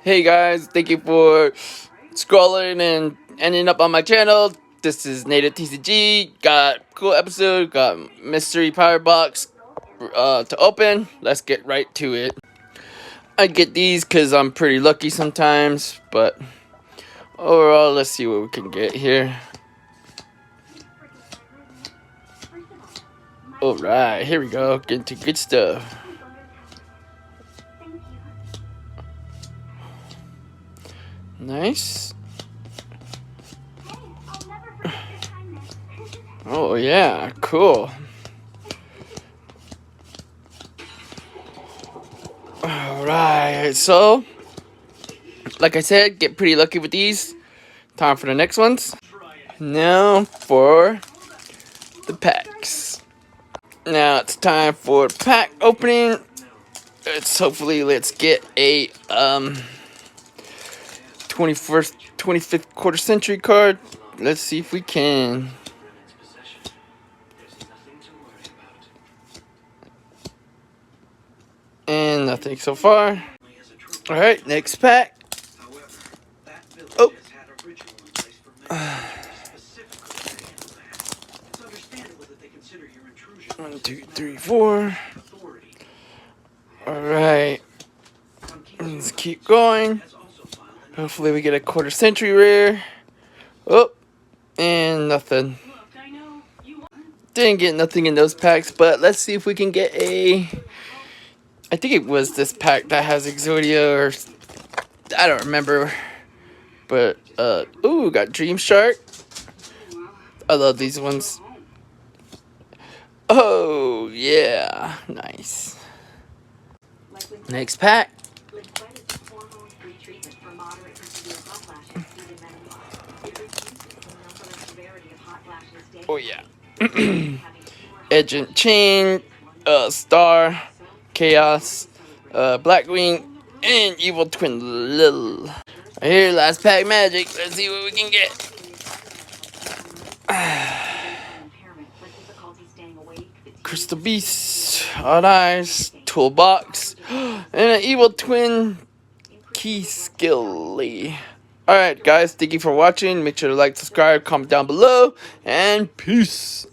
Hey guys, thank you for scrolling and ending up on my channel. This is Native TCG. Got cool episode, got mystery power box to open. Let's get right to it. I get these because I'm pretty lucky sometimes, but overall, let's see what we can get here. Alright, here we go. Get into good stuff. Nice. Oh yeah, cool. Alright, so like I said, get pretty lucky with these. Time for the next ones. Now for the packs. Now it's time for pack opening. Let's get a 25th quarter century card. Let's see if we can. And nothing so far. Alright, next pack. Oh. 1, 2, 3, 4. Alright. Let's keep going. Hopefully we get a quarter century rare. Oh. And nothing. Didn't get nothing in those packs, but let's see if we can get a... I think it was this pack that has Yugioh, or I don't remember. But ooh, got Dream Shark. I love these ones. Oh yeah, nice. Next pack. Oh yeah. Edge and Chain, Star, Chaos, Blackwing, and Evil Twin Lil. Right here, last pack magic. Let's see what we can get. Crystal Beast, Odd Eyes, Toolbox, and an Evil Twin Key Skilly. Alright guys, thank you for watching. Make sure to like, subscribe, comment down below, and peace.